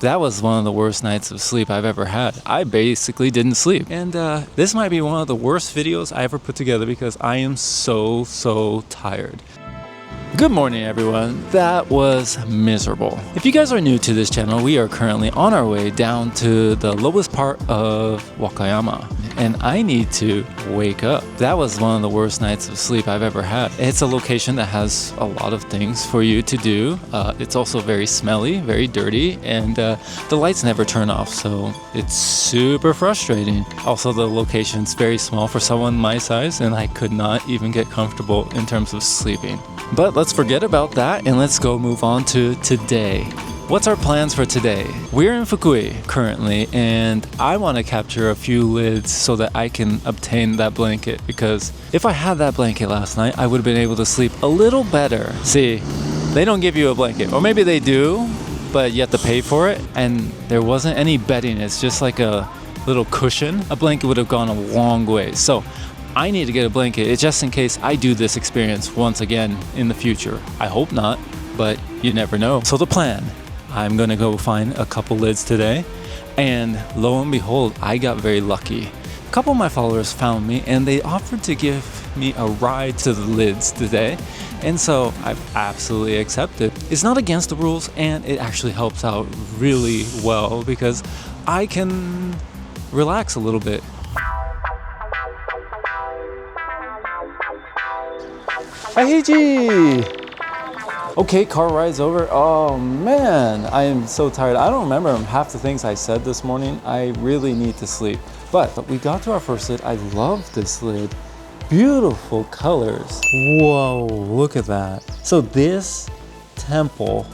That was one of the worst nights of sleep I've ever had. I basically didn't sleep. And this might be one of the worst videos I ever put together because I am so tired. Good morning, everyone. That was miserable. If you guys are new to this channel, we are currently on our way down to the lowest part of Wakayama, and I need to wake up. That was one of the worst nights of sleep I've ever had. It's a location that has a lot of things for you to do. It's also very smelly, very dirty, and the lights never turn off, so it's super frustrating. Also, the location's very small for someone my size, and I could not even get comfortable in terms of sleeping. But let's forget about that and let's go move on to today. What's our plans for today? We're in Fukui currently, and I want to capture a few lids so that I can obtain that blanket, because if I had that blanket last night, I would have been able to sleep a little better. See, they don't give you a blanket, or maybe they do, but you have to pay for it, and there wasn't any bedding. It's just like a little cushion. A blanket would have gone a long way. So I need to get a blanket just in case I do this experience once again in the future. I hope not, but you never know. So the plan, I'm gonna go find a couple lids today, and lo and behold, I got very lucky. A couple of my followers found me and they offered to give me a ride to the lids today, and so I've absolutely accepted. It's not against the rules, and it actually helps out really well because I can relax a little bit. Ahiji! Okay, car ride's over. Oh man, I am so tired. I don't remember half the things I said this morning. I really need to sleep. But we got to our first lid. I love this lid. Beautiful colors. Whoa, look at that. So this temple,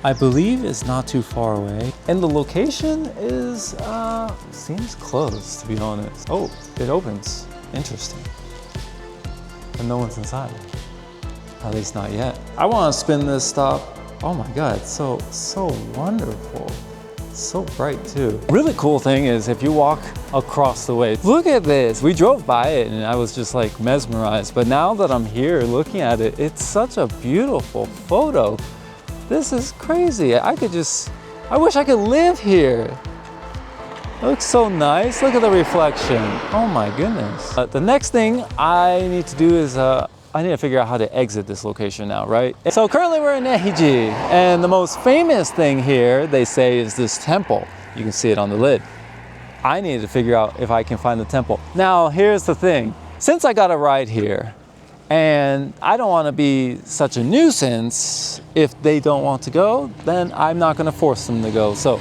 I believe, is not too far away. And the location is, seems close, to be honest. Oh, it opens. Interesting. And no one's inside. At least not yet. I want to spin this stop. Oh my God, it's so wonderful. It's so bright too. Really cool thing is if you walk across the way, look at this. We drove by it and I was just like mesmerized. But now that I'm here looking at it, it's such a beautiful photo. This is crazy. I wish I could live here. It looks so nice. Look at the reflection. Oh my goodness. The next thing I need to do is I need to figure out how to exit this location now, right? So currently we're in Ehiji, and the most famous thing here, they say, is this temple. You can see it on the lid. I need to figure out if I can find the temple. Now, here's the thing. Since I got a ride here, and I don't want to be such a nuisance, if they don't want to go, then I'm not going to force them to go. So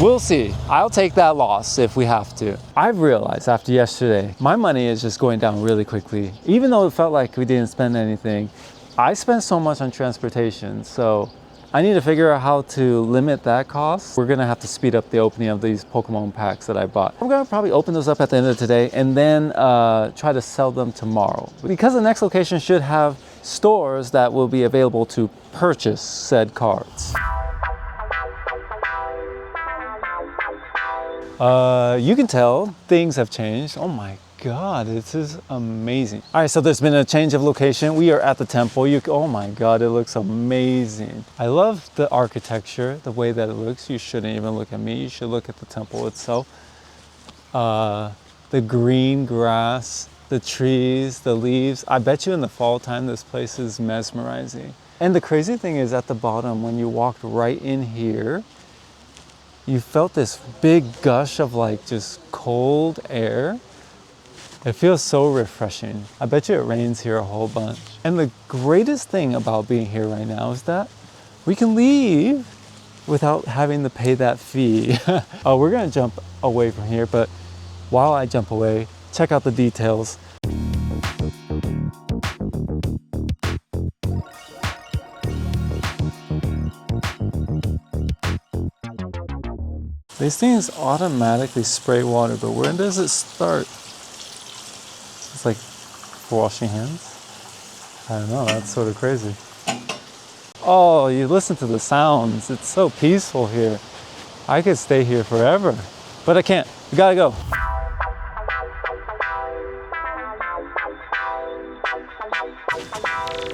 we'll see. I'll take that loss if we have to. I've realized after yesterday, my money is just going down really quickly. Even though it felt like we didn't spend anything, I spent so much on transportation. So I need to figure out how to limit that cost. We're gonna have to speed up the opening of these Pokemon packs that I bought. I'm gonna probably open those up at the end of today and then try to sell them tomorrow. Because the next location should have stores that will be available to purchase said cards. You can tell things have changed. Oh my God, this is amazing. All right, so there's been a change of location. We are at the temple. Oh my God, it looks amazing. I love the architecture, the way that it looks. You shouldn't even look at me. You should look at the temple itself. The green grass, the trees, the leaves. I bet you in the fall time, this place is mesmerizing. And the crazy thing is at the bottom, when you walked right in here, you felt this big gush of like just cold air. It feels so refreshing. I bet you it rains here a whole bunch. And the greatest thing about being here right now is that we can leave without having to pay that fee. Oh, we're gonna jump away from here, but while I jump away, check out the details. These things automatically spray water, but where does it start? It's like for washing hands? I don't know, that's sort of crazy. Oh, you listen to the sounds. It's so peaceful here. I could stay here forever, but I can't. We gotta go.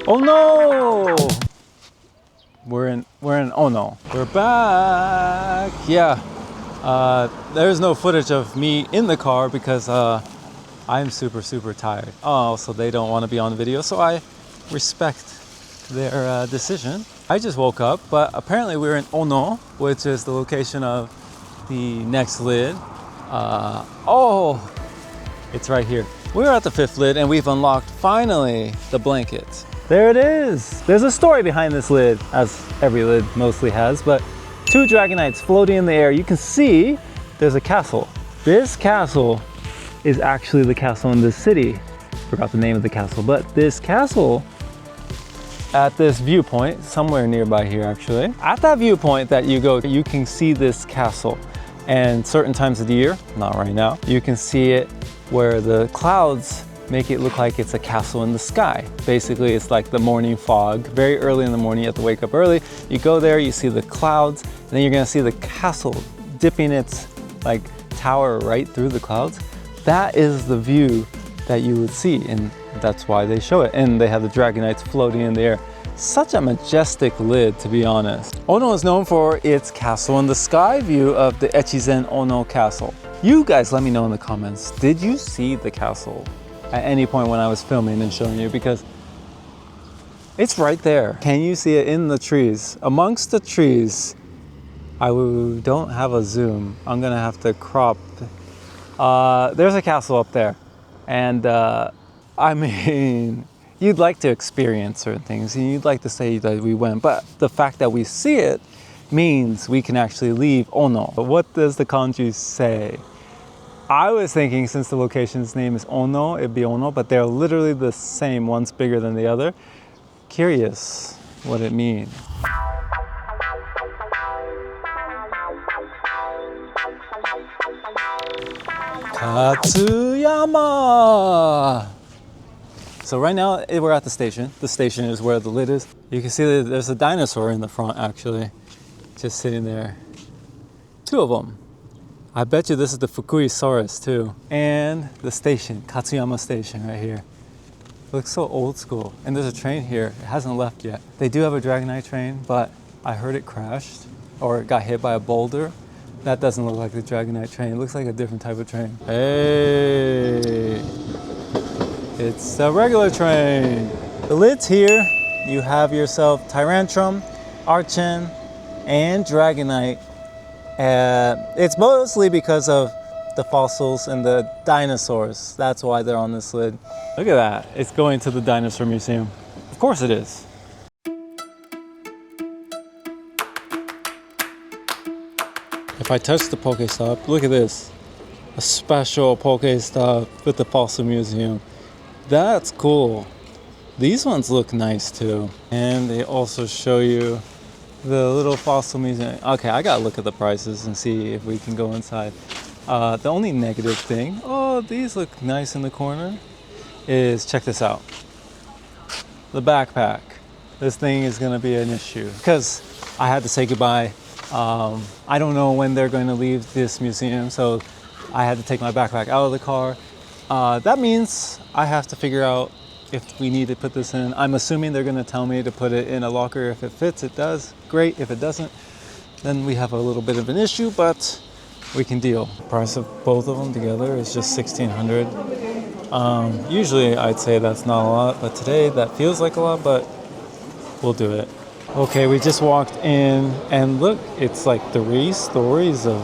Oh no! we're in Ono. We're back. Yeah. There's no footage of me in the car because I'm super tired. Oh, so they don't want to be on the video, so I respect their decision. I just woke up, but apparently we're in Ono, which is the location of the next lid. Oh, it's right here. We're at the 5th lid and we've unlocked, finally, the blanket. There it is. There's a story behind this lid, as every lid mostly has, but 2 Dragonites floating in the air. You can see there's a castle. This castle is actually the castle in this city. Forgot the name of the castle, but this castle at this viewpoint, somewhere nearby here actually, at that viewpoint that you go, you can see this castle. And certain times of the year, not right now, you can see it where the clouds make it look like it's a castle in the sky. Basically, it's like the morning fog. Very early in the morning, you have to wake up early. You go there, you see the clouds, and then you're gonna see the castle dipping its like tower right through the clouds. That is the view that you would see, and that's why they show it. And they have the Dragonites floating in the air. Such a majestic lid, to be honest. Ono is known for its castle in the sky view of the Echizen Ono Castle. You guys let me know in the comments, did you see the castle at any point when I was filming and showing you? Because it's right there. Can you see it in the trees? Amongst the trees, I don't have a zoom. I'm gonna have to crop. There's a castle up there. And I mean, you'd like to experience certain things and you'd like to say that we went, but the fact that we see it means we can actually leave Ono. But what does the kanji say? I was thinking since the location's name is Ono, it'd be Ono, but they're literally the same, one's bigger than the other. Curious what it means. Katsuyama! So right now we're at the station. The station is where the lid is. You can see that there's a dinosaur in the front actually, just sitting there. 2 of them. I bet you this is the Fukuisaurus too. And the station, Katsuyama Station right here. It looks so old school. And there's a train here, it hasn't left yet. They do have a Dragonite train, but I heard it crashed or it got hit by a boulder. That doesn't look like the Dragonite train. It looks like a different type of train. Hey, it's a regular train. The lid's here. You have yourself Tyrantrum, Archen, and Dragonite. It's mostly because of the fossils and the dinosaurs. That's why they're on this lid. Look at that. It's going to the dinosaur museum. Of course it is. If I touch the Pokestop, look at this. A special Pokestop with the Fossil Museum. That's cool. These ones look nice too. And they also show you the little Fossil Museum. Okay, I gotta look at the prices and see if we can go inside. The only negative thing, oh, these look nice in the corner, is check this out. The backpack. This thing is gonna be an issue because I had to say goodbye. I don't know when they're going to leave this museum, so I had to take my backpack out of the car. That means I have to figure out if we need to put this in. I'm assuming they're going to tell me to put it in a locker. If it fits, it does. Great. If it doesn't, then we have a little bit of an issue, but we can deal. The price of both of them together is just $1,600. Usually I'd say that's not a lot, but today that feels like a lot, but we'll do it. Okay, we just walked in and look, it's like 3 stories of,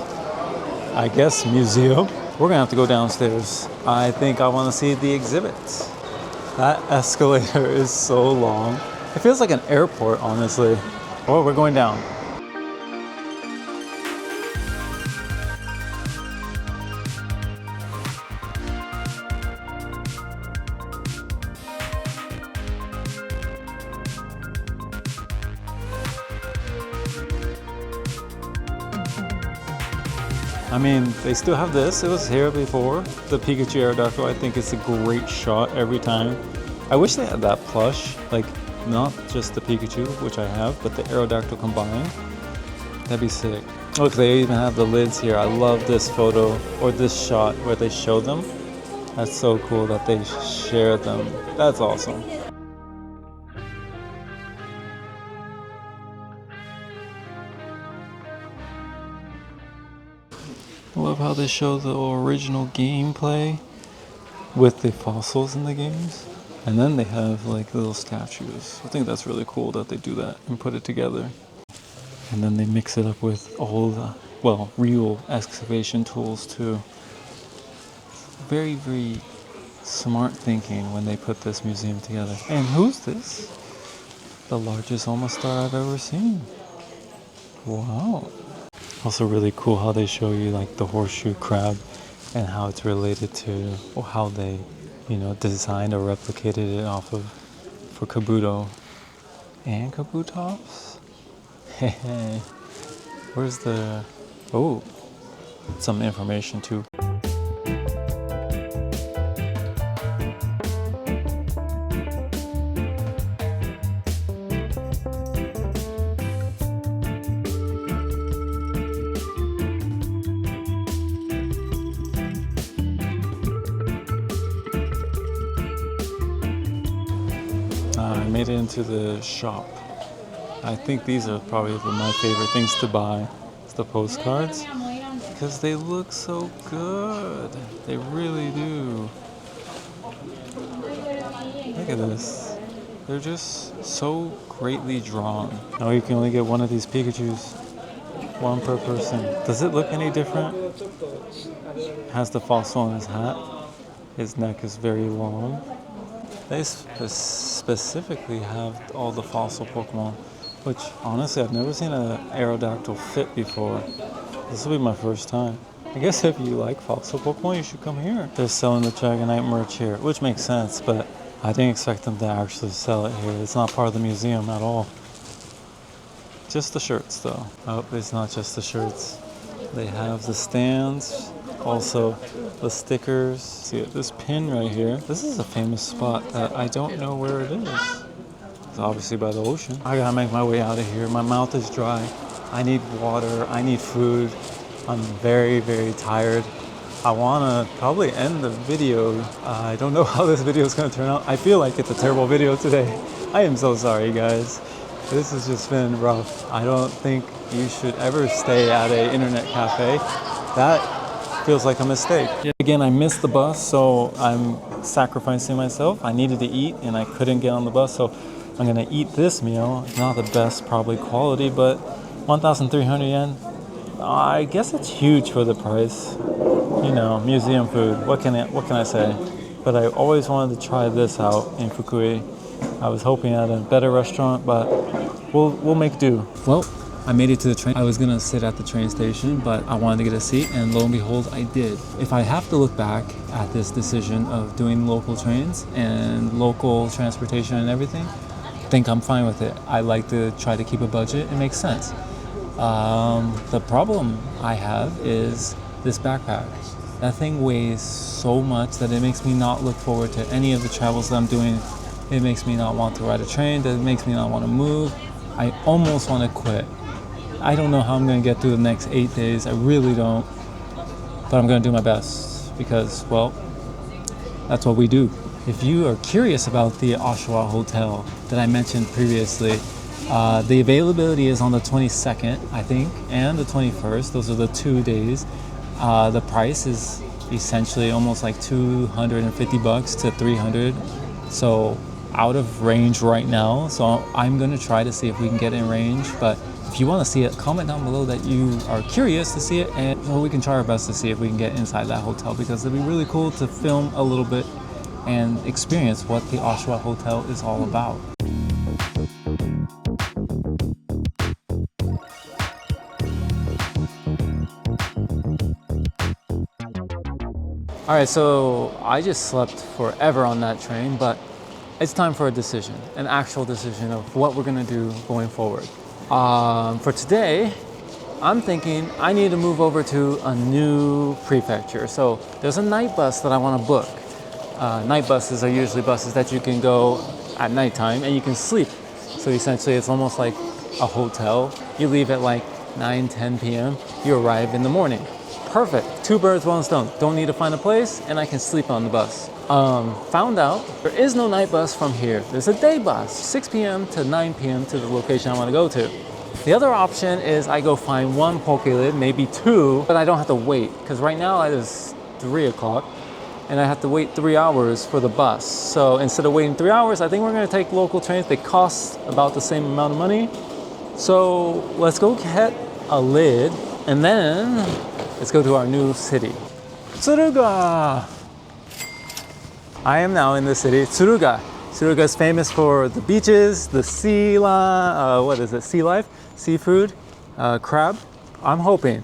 I guess, museum. We're gonna have to go downstairs. I think I wanna see the exhibits. That escalator is so long. It feels like an airport, honestly. Oh, we're going down. I mean, they still have this. It was here before. The Pikachu Aerodactyl, I think it's a great shot every time. I wish they had that plush, like not just the Pikachu, which I have, but the Aerodactyl combined. That'd be sick. Look, they even have the lids here. I love this photo, or this shot where they show them. That's so cool that they share them. That's awesome. I love how they show the original gameplay with the fossils in the games. And then they have like little statues. I think that's really cool that they do that and put it together. And then they mix it up with all the, well, real excavation tools too. Very, very smart thinking when they put this museum together. And who's this? The largest Olma star I've ever seen. Wow. Also really cool how they show you like the horseshoe crab and how it's related to, or how they, you know, designed or replicated it off of for Kabuto and Kabutops. Hey, where's the, oh, some information too. I made it into the shop. I think these are probably my favorite things to buy. It's the postcards because they look so good. They really do. Look at this. They're just so greatly drawn. Now you can only get one of these Pikachus. One per person. Does it look any different? Has the fossil on his hat. His neck is very long. They specifically have all the fossil Pokemon, which honestly I've never seen an Aerodactyl fit before. This will be my first time. I guess if you like fossil Pokemon, you should come here. They're selling the Dragonite merch here, which makes sense, but I didn't expect them to actually sell it here. It's not part of the museum at all. Just the shirts though. Oh, it's not just the shirts. They have the stands, also the stickers. See this pin right here. This is a famous spot that I don't know where it is. It's obviously by the ocean. I gotta make my way out of here. My mouth is dry. I need water. I need food. I'm very, very tired. I wanna probably end the video. I don't know how this video is gonna turn out. I feel like it's a terrible video today. I am so sorry, guys. This has just been rough. I don't think you should ever stay at an internet cafe. That feels like a mistake. Yeah, again, I missed the bus, so I'm sacrificing myself. I needed to eat and I couldn't get on the bus, so I'm gonna eat this meal. Not the best probably quality, but 1,300 yen. I guess it's huge for the price. You know, museum food. What can I say? But I always wanted to try this out in Fukui. I was hoping at a better restaurant, but we'll make do. Well, I made it to the train. I was gonna sit at the train station, but I wanted to get a seat, and lo and behold, I did. If I have to look back at this decision of doing local trains and local transportation and everything, I think I'm fine with it. I like to try to keep a budget. It makes sense. The problem I have is this backpack. That thing weighs so much that it makes me not look forward to any of the travels that I'm doing. It makes me not want to ride a train. It makes me not want to move. I almost want to quit. I don't know how I'm going to get through the next 8 days. I really don't. But I'm going to do my best because, well, that's what we do. If you are curious about the Oshawa Hotel that I mentioned previously, the availability is on the 22nd, I think, and the 21st. Those are the 2 days. The price is essentially almost like $250 to $300. So out of range right now. So I'm going to try to see if we can get in range. But if you want to see it, comment down below that you are curious to see it, and well, we can try our best to see if we can get inside that hotel, because it'd be really cool to film a little bit and experience what the Oshawa Hotel is all about. All right, so I just slept forever on that train, but it's time for a decision, an actual decision of what we're gonna do going forward. For today, I'm thinking I need to move over to a new prefecture. So there's a night bus that I wanna book. Night buses are usually buses that you can go at nighttime and you can sleep. So essentially it's almost like a hotel. You leave at like 9, 10 p.m., you arrive in the morning. Perfect, 2 birds, 1 stone. Don't need to find a place and I can sleep on the bus. Found out there is no night bus from here. There's a day bus, 6 p.m. to 9 p.m. to the location I want to go to. The other option is I go find one poke lid, maybe two, but I don't have to wait. Because right now it is 3 o'clock and I have to wait 3 hours for the bus. So instead of waiting 3 hours, I think we're gonna take local trains. They cost about the same amount of money. So let's go get a lid and then let's go to our new city. Tsuruga! I am now in the city, Tsuruga. Tsuruga is famous for the beaches, the sea life, seafood, crab. I'm hoping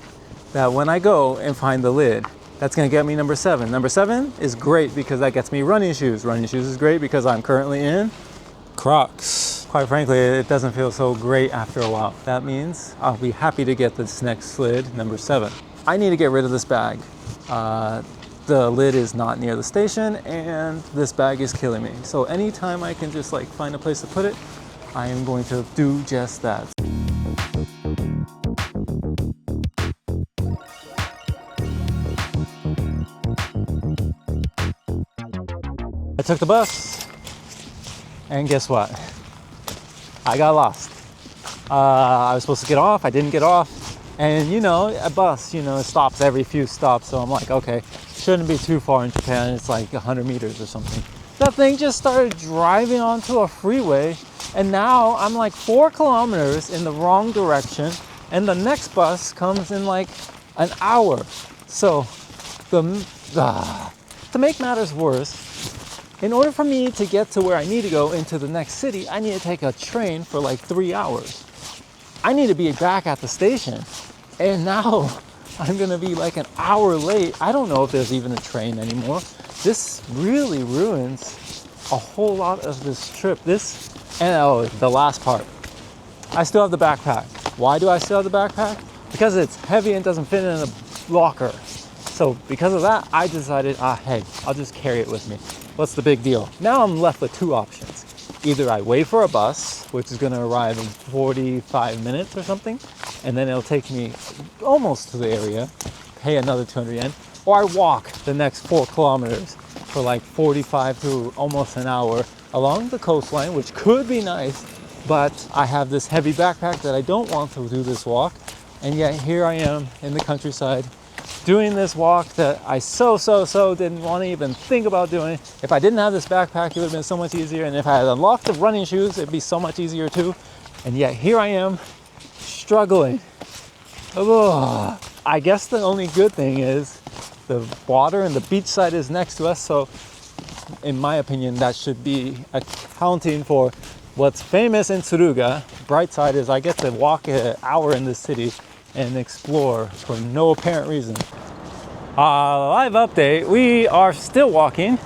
that when I go and find the lid, that's gonna get me number 7. Number 7 is great because that gets me running shoes. Running shoes is great because I'm currently in Crocs. Quite frankly, it doesn't feel so great after a while. That means I'll be happy to get this next lid, number 7. I need to get rid of this bag. The lid is not near the station and this bag is killing me. So anytime I can just like find a place to put it, I am going to do just that. I took the bus and guess what? I got lost. I was supposed to get off, I didn't get off. And you know, a bus, you know, it stops every few stops. So I'm like, okay, shouldn't be too far in Japan. It's like 100 meters or something. That thing just started driving onto a freeway. And now I'm like 4 kilometers in the wrong direction. And the next bus comes in like an hour. So to make matters worse, in order for me to get to where I need to go into the next city, I need to take a train for like 3 hours. I need to be back at the station. And now I'm gonna be like an hour late. I don't know if there's even a train anymore. This really ruins a whole lot of this trip. The last part. I still have the backpack. Why do I still have the backpack? Because it's heavy and doesn't fit in a locker. So because of that, I decided, hey, I'll just carry it with me. What's the big deal? Now I'm left with 2 options. Either I wait for a bus, which is gonna arrive in 45 minutes or something, and then it'll take me almost to the area, pay another 200 yen, or I walk the next 4 kilometers for like 45 to almost an hour along the coastline, which could be nice, but I have this heavy backpack that I don't want to do this walk, and yet here I am in the countryside doing this walk that I so didn't want to even think about doing. If I didn't have this backpack, it would have been so much easier, and if I had unlocked the running shoes, it'd be so much easier too. And yet here I am struggling. Ugh. I guess the only good thing is the water and the beach side is next to us, so in my opinion that should be accounting for what's famous in Tsuruga. Bright side is I get to walk an hour in this city and explore for no apparent reason. Live update, we are still walking,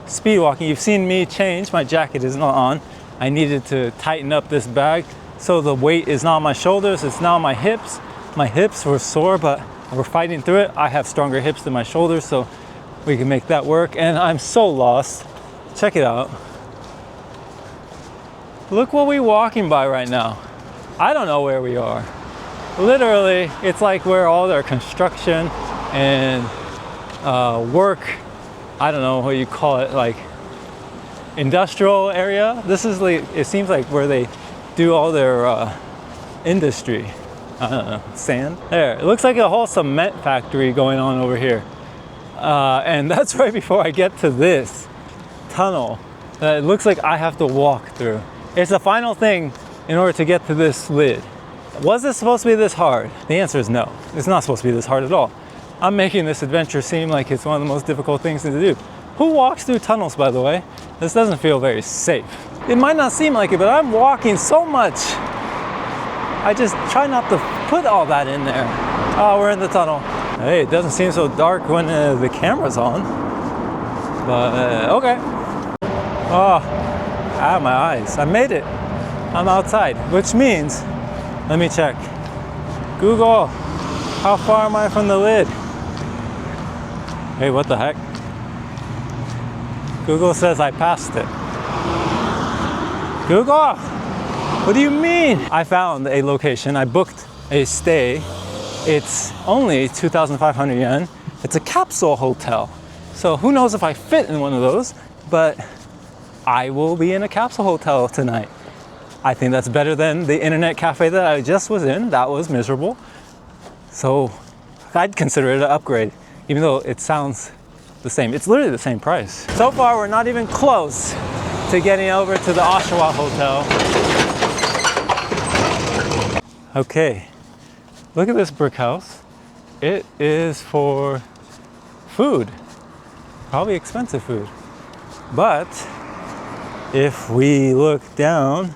speed walking. You've seen me change, my jacket is not on. I needed to tighten up this bag so the weight is not on my shoulders, it's now on my hips. My hips were sore, but we're fighting through it. I have stronger hips than my shoulders, so we can make that work. And I'm so lost. Check it out. Look what we're walking by right now. I don't know where we are. Literally, it's like where all their construction and work, I don't know what you call it, like industrial area. This is like, it seems like where they do all their industry. I don't know, sand. There, it looks like a whole cement factory going on over here. And that's right before I get to this tunnel that it looks like I have to walk through. It's the final thing in order to get to this lid. Was this supposed to be this hard? The answer is no. It's not supposed to be this hard at all. I'm making this adventure seem like it's one of the most difficult things to do. Who walks through tunnels, by the way? This doesn't feel very safe. It might not seem like it, but I'm walking so much. I just try not to put all that in there. Oh, we're in the tunnel. Hey, it doesn't seem so dark when the camera's on. But, okay. Oh, I have my eyes. I made it. I'm outside, which means, let me check. Google, how far am I from the lid? Hey, what the heck? Google says I passed it. Google, what do you mean? I found a location. I booked a stay. It's only 2,500 yen. It's a capsule hotel. So who knows if I fit in one of those, but I will be in a capsule hotel tonight. I think that's better than the internet cafe that I just was in. That was miserable. So I'd consider it an upgrade, even though it sounds the same. It's literally the same price. So far, we're not even close to getting over to the Oshawa Hotel. Okay, look at this brick house. It is for food, probably expensive food. But if we look down,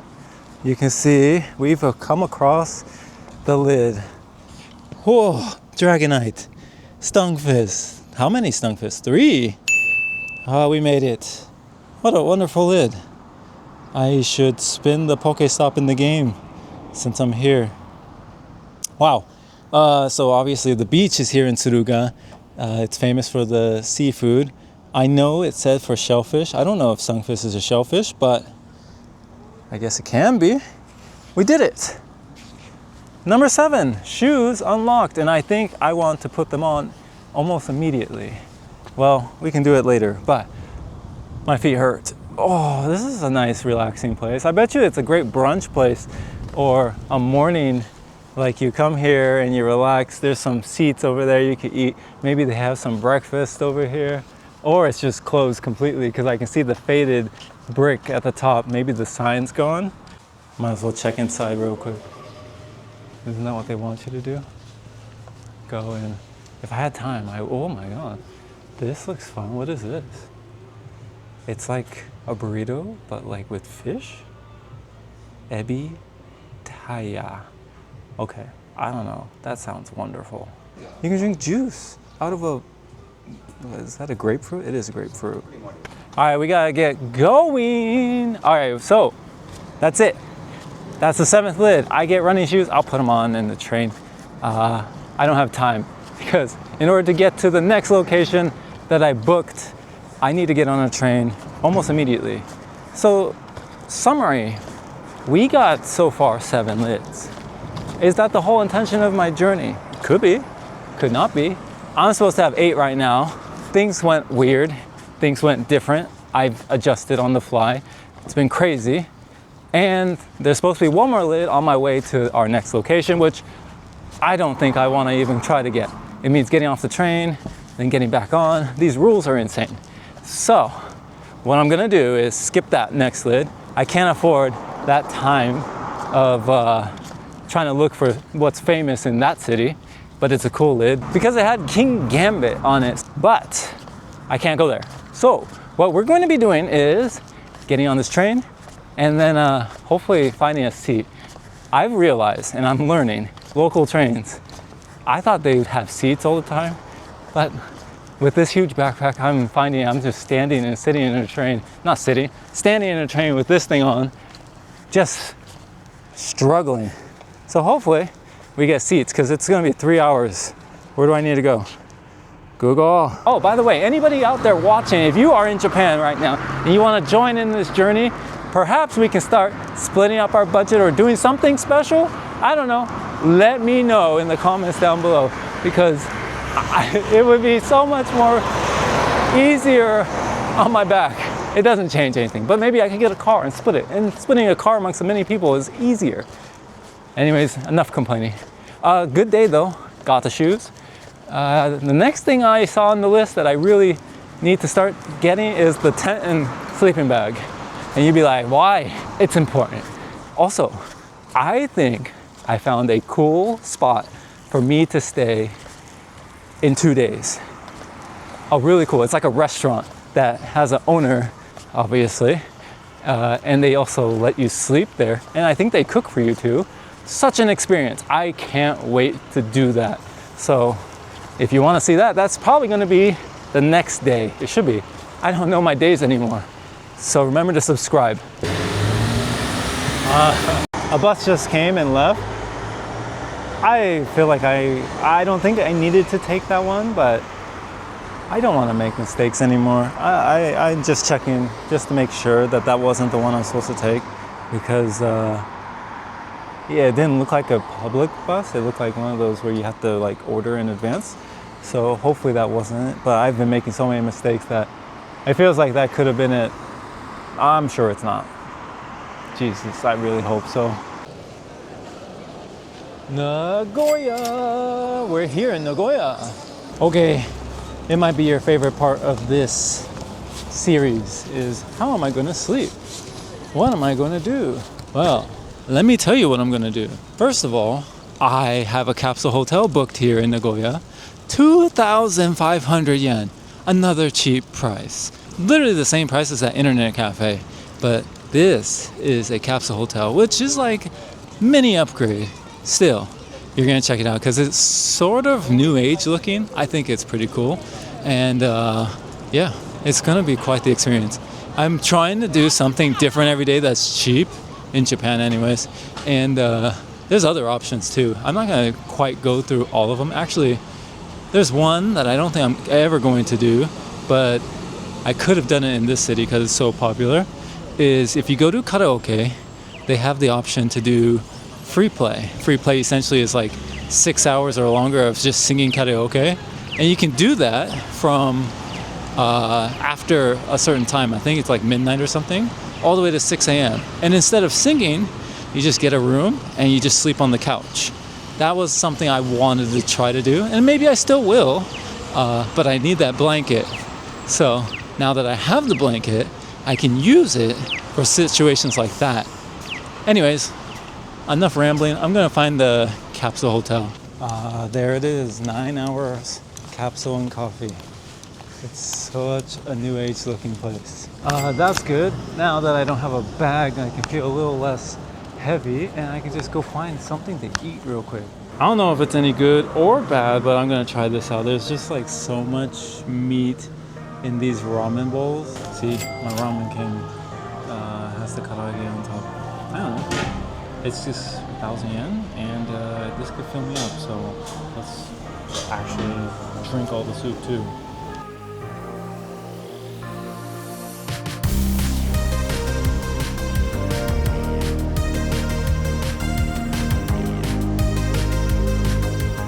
you can see we've come across the lid. Whoa, Dragonite, Stunfisk. How many Stunfisk? 3. Oh, we made it. What a wonderful lid. I should spin the Pokestop in the game since I'm here. Wow. So obviously the beach is here in Suruga. It's famous for the seafood. I know it said for shellfish. I don't know if Stunfisk is a shellfish, but I guess it can be. We did it. Number 7, shoes unlocked, and I think I want to put them on almost immediately. Well, we can do it later, but my feet hurt. Oh, this is a nice relaxing place. I bet you it's a great brunch place or a morning, like you come here and you relax. There's some seats over there you could eat. Maybe they have some breakfast over here, or it's just closed completely because I can see the faded brick at the top. Maybe the sign's gone. Might as well check inside real quick. Isn't that what they want you to do? Go in. If I had time, oh my God, this looks fun. What is this? It's like a burrito, but like with fish. Ebi Taya. Okay, I don't know. That sounds wonderful. You can drink juice out of a, is that a grapefruit? It is a grapefruit. All right, we gotta get going. All right, so that's it. That's the 7th lid. I get running shoes, I'll put them on in the train. I don't have time because in order to get to the next location that I booked, I need to get on a train almost immediately. So, summary, we got so far 7 lids. Is that the whole intention of my journey? Could be, could not be. I'm supposed to have 8 right now. Things went weird, things went different. I've adjusted on the fly. It's been crazy. And there's supposed to be 1 more lid on my way to our next location, which I don't think I want to even try to get. It means getting off the train, then getting back on. These rules are insane. So what I'm gonna do is skip that next lid. I can't afford that time of trying to look for what's famous in that city, but it's a cool lid because it had Kingambit on it, but I can't go there. So what we're going to be doing is getting on this train and then hopefully finding a seat. I've realized, and I'm learning, local trains, I thought they would have seats all the time, but with this huge backpack, I'm finding I'm just standing and sitting in a train, not sitting, standing in a train with this thing on, just struggling. So hopefully we get seats because it's gonna be 3 hours. Where do I need to go? Google. Oh, by the way, anybody out there watching, if you are in Japan right now and you wanna join in this journey, perhaps we can start splitting up our budget or doing something special. I don't know. Let me know in the comments down below because it would be so much more easier on my back. It doesn't change anything, but maybe I can get a car and split it. And splitting a car amongst many people is easier. Anyways, enough complaining. Good day though, got the shoes. The next thing I saw on the list that I really need to start getting is the tent and sleeping bag. And you'd be like, why? It's important. Also, I think I found a cool spot for me to stay in 2 days. Oh, really cool. It's like a restaurant that has an owner, obviously, and they also let you sleep there. And I think they cook for you too. Such an experience. I can't wait to do that. So if you want to see that, that's probably going to be the next day. It should be. I don't know my days anymore. So remember to subscribe. A bus just came and left. I feel like I don't think I needed to take that one, but I don't want to make mistakes anymore. I'm just checking just to make sure that that wasn't the one I'm supposed to take because yeah, it didn't look like a public bus. It looked like one of those where you have to like order in advance. So hopefully that wasn't it, but I've been making so many mistakes that it feels like that could have been it. I'm sure it's not. Jesus, I really hope so. Nagoya! We're here in Nagoya. Okay, it might be your favorite part of this series is how am I going to sleep? What am I going to do? Well, let me tell you what I'm going to do. First of all, I have a capsule hotel booked here in Nagoya. 2,500 yen. Another cheap price. Literally the same price as that internet cafe. But this is a capsule hotel, which is like mini upgrade. Still, you're going to check it out because it's sort of new age looking. I think it's pretty cool. And yeah, it's going to be quite the experience. I'm trying to do something different every day that's cheap, in Japan anyways. And there's other options too. I'm not going to quite go through all of them. Actually, there's one that I don't think I'm ever going to do, but I could have done it in this city because it's so popular, is if you go to karaoke, they have the option to do free play. Free play essentially is like 6 hours or longer of just singing karaoke. And you can do that from after a certain time. I think it's like midnight or something, all the way to 6 a.m. And instead of singing, you just get a room and you just sleep on the couch. That was something I wanted to try to do, and maybe I still will, but I need that blanket. So now that I have the blanket, I can use it for situations like that. Anyways, enough rambling. I'm gonna find the capsule hotel. There it is, 9 hours, capsule and coffee. It's such a new age looking place. That's good. Now that I don't have a bag, I can feel a little less heavy and I can just go find something to eat real quick. I don't know if it's any good or bad, but I'm gonna try this out. There's just like so much meat in these ramen bowls. See, my ramen can has the karaage on top. I don't know. It's just 1,000 yen and this could fill me up. So let's actually drink all the soup too.